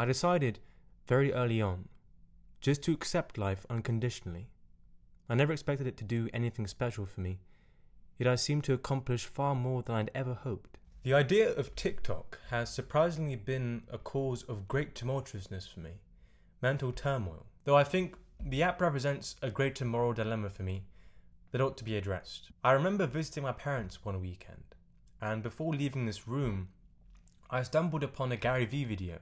I decided very early on just to accept life unconditionally. I never expected it to do anything special for me, yet I seemed to accomplish far more than I'd ever hoped. The idea of TikTok has surprisingly been a cause of great tumultuousness for me, mental turmoil, though I think the app represents a greater moral dilemma for me that ought to be addressed. I remember visiting my parents one weekend, and before leaving this room, I stumbled upon a Gary Vee video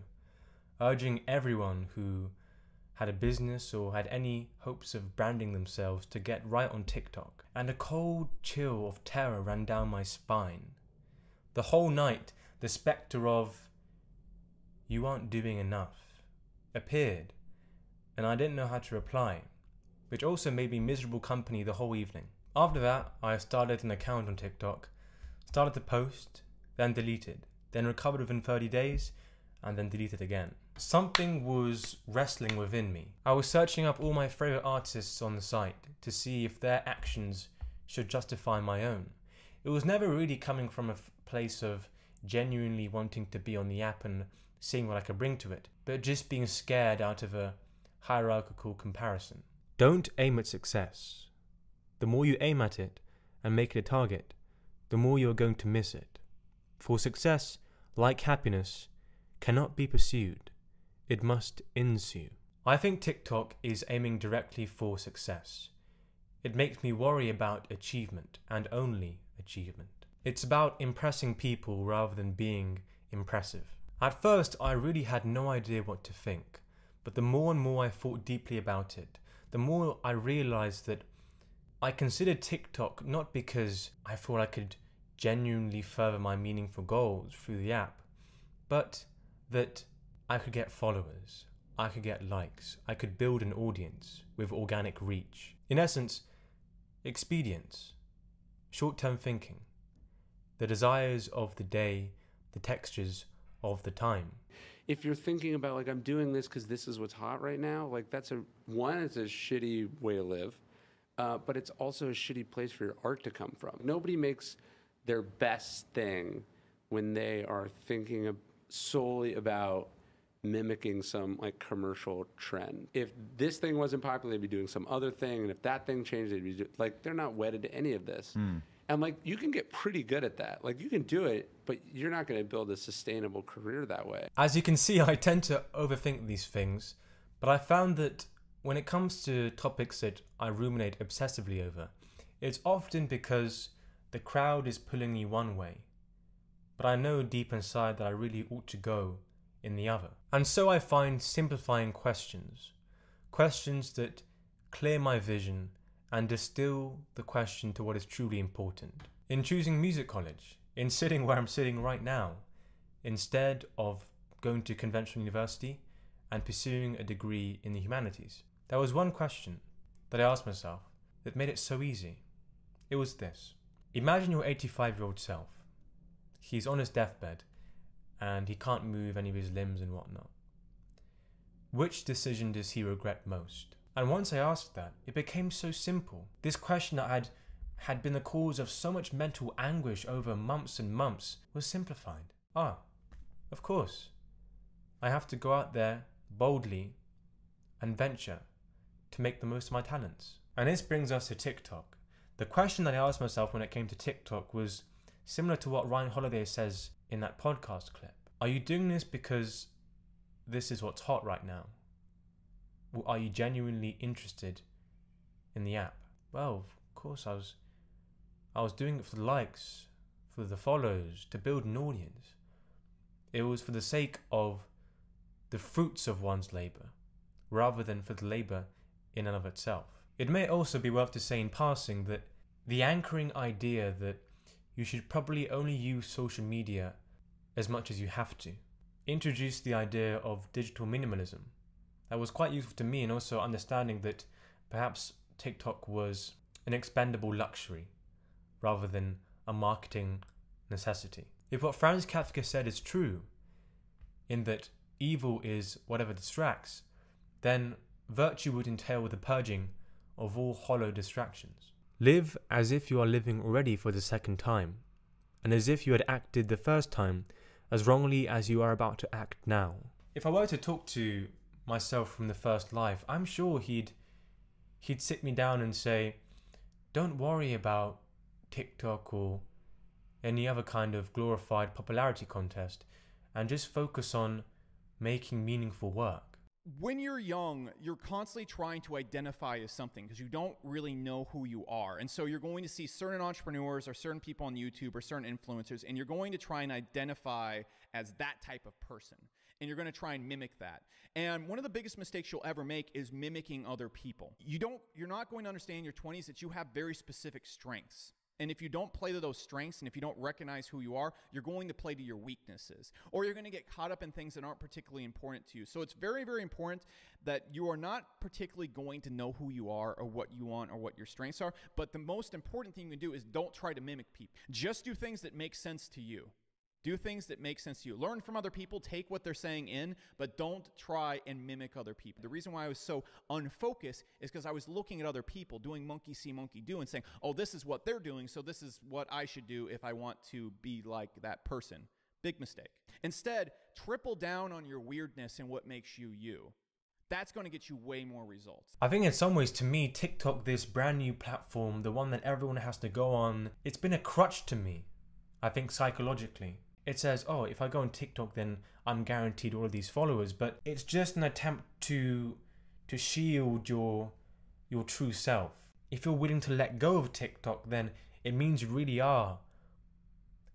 urging everyone who had a business or had any hopes of branding themselves to get right on TikTok, and a cold chill of terror ran down my spine. The whole night, the spectre of "you aren't doing enough" appeared, and I didn't know how to reply, which also made me miserable company the whole evening. After that, I started an account on TikTok, started to post, then deleted, then recovered within 30 days, and then deleted again. Something was wrestling within me. I was searching up all my favourite artists on the site to see if their actions should justify my own. It was never really coming from a place of genuinely wanting to be on the app and seeing what I could bring to it, but just being scared out of a hierarchical comparison. Don't aim at success. The more you aim at it and make it a target, the more you are going to miss it. For success, like happiness, cannot be pursued. It must ensue. I think TikTok is aiming directly for success. It makes me worry about achievement, and only achievement. It's about impressing people rather than being impressive. At first, I really had no idea what to think, but the more and more I thought deeply about it, the more I realized that I considered TikTok not because I thought I could genuinely further my meaningful goals through the app, but that I could get followers, I could get likes, I could build an audience with organic reach. In essence, expedience, short-term thinking, the desires of the day, the textures of the time. If you're thinking about, like, I'm doing this because this is what's hot right now, like, it's a shitty way to live, but it's also a shitty place for your art to come from. Nobody makes their best thing when they are thinking solely about mimicking some like commercial trend. If this thing wasn't popular, they'd be doing some other thing, and if that thing changed, they'd be like, they're not wedded to any of this. And like, you can get pretty good at that. Like, you can do it, but you're not going to build a sustainable career that way. As you can see, I tend to overthink these things, but I found that when it comes to topics that I ruminate obsessively over, it's often because the crowd is pulling me one way, but I know deep inside that I really ought to go in the other. And so I find simplifying questions that clear my vision and distill the question to what is truly important. In choosing music college, in sitting where I'm sitting right now, instead of going to conventional university and pursuing a degree in the humanities, there was one question that I asked myself that made it so easy. It was this: imagine your 85-year-old self. He's on his deathbed and he can't move any of his limbs and whatnot. Which decision does he regret most? And once I asked that, it became so simple. This question that had been the cause of so much mental anguish over months and months was simplified. Of course, I have to go out there boldly and venture to make the most of my talents. And this brings us to TikTok. The question that I asked myself when it came to TikTok was similar to what Ryan Holiday says in that podcast clip. Are you doing this because this is what's hot right now? Or are you genuinely interested in the app? Well, of course I was doing it for the likes, for the follows, to build an audience. It was for the sake of the fruits of one's labour, rather than for the labour in and of itself. It may also be worth to say in passing that the anchoring idea that you should probably only use social media as much as you have to introduced the idea of digital minimalism. That was quite useful to me, and also understanding that perhaps TikTok was an expendable luxury rather than a marketing necessity. If what Franz Kafka said is true, in that evil is whatever distracts, then virtue would entail the purging of all hollow distractions. Live as if you are living already for the second time, and as if you had acted the first time as wrongly as you are about to act now. If I were to talk to myself from the first life, I'm sure he'd sit me down and say, don't worry about TikTok or any other kind of glorified popularity contest, and just focus on making meaningful work. When you're young, you're constantly trying to identify as something because you don't really know who you are. And so you're going to see certain entrepreneurs or certain people on YouTube or certain influencers, and you're going to try and identify as that type of person. And you're going to try and mimic that. And one of the biggest mistakes you'll ever make is mimicking other people. You're not going to understand in your 20s that you have very specific strengths. And if you don't play to those strengths and if you don't recognize who you are, you're going to play to your weaknesses. Or you're going to get caught up in things that aren't particularly important to you. So it's very, very important that you are not particularly going to know who you are or what you want or what your strengths are. But the most important thing you can do is don't try to mimic people. Just do things that make sense to you. Do things that make sense to you. Learn from other people, take what they're saying in, but don't try and mimic other people. The reason why I was so unfocused is because I was looking at other people doing monkey see, monkey do and saying, oh, this is what they're doing, so this is what I should do if I want to be like that person. Big mistake. Instead, triple down on your weirdness and what makes you you. That's going to get you way more results. I think in some ways, to me, TikTok, this brand new platform, the one that everyone has to go on, it's been a crutch to me, I think psychologically. It says, oh, if I go on TikTok, then I'm guaranteed all of these followers. But it's just an attempt to shield your true self. If you're willing to let go of TikTok, then it means you really are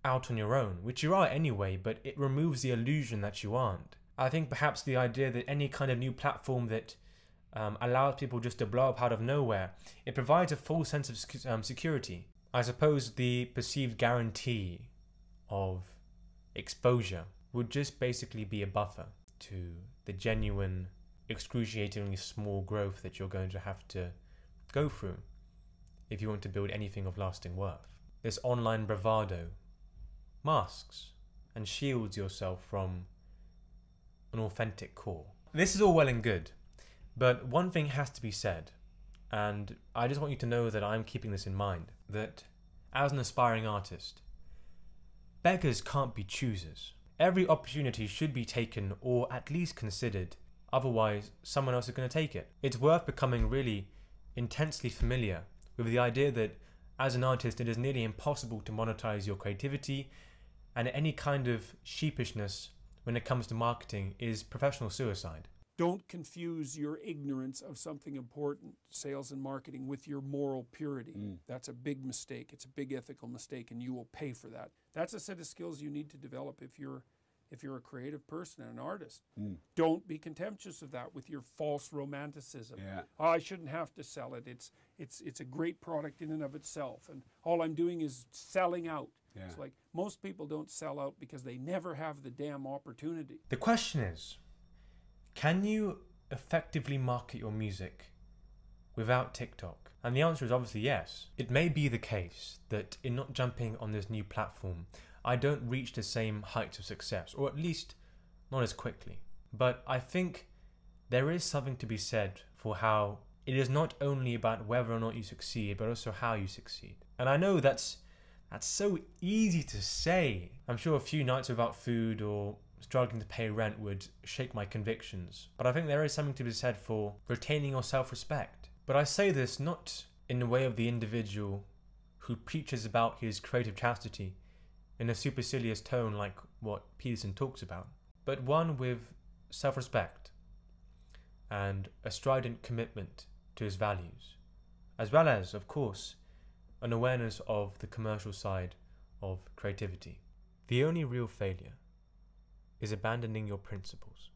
out on your own, which you are anyway, but it removes the illusion that you aren't. I think perhaps the idea that any kind of new platform that allows people just to blow up out of nowhere, it provides a false sense of security. I suppose the perceived guarantee of exposure would just basically be a buffer to the genuine, excruciatingly small growth that you're going to have to go through if you want to build anything of lasting worth. This online bravado masks and shields yourself from an authentic core. This is all well and good, but one thing has to be said, and I just want you to know that I'm keeping this in mind, that as an aspiring artist, beggars can't be choosers. Every opportunity should be taken or at least considered, otherwise someone else is going to take it. It's worth becoming really intensely familiar with the idea that as an artist it is nearly impossible to monetize your creativity, and any kind of sheepishness when it comes to marketing is professional suicide. Don't confuse your ignorance of something important, sales and marketing, with your moral purity. That's a big mistake. It's a big ethical mistake, and you will pay for that. That's a set of skills you need to develop if you're a creative person and an artist. Don't be contemptuous of that with your false romanticism. Oh, I shouldn't have to sell it. It's a great product in and of itself, and all I'm doing is selling out. It's like most people don't sell out because they never have the damn opportunity. The question is, can you effectively market your music without TikTok? And the answer is obviously yes. It may be the case that in not jumping on this new platform, I don't reach the same heights of success, or at least not as quickly. But I think there is something to be said for how it is not only about whether or not you succeed, but also how you succeed. And I know that's so easy to say. I'm sure a few nights without food or struggling to pay rent would shake my convictions. But I think there is something to be said for retaining your self-respect. But I say this not in the way of the individual who preaches about his creative chastity in a supercilious tone like what Peterson talks about, but one with self-respect and a strident commitment to his values, as well as, of course, an awareness of the commercial side of creativity. The only real failure is abandoning your principles.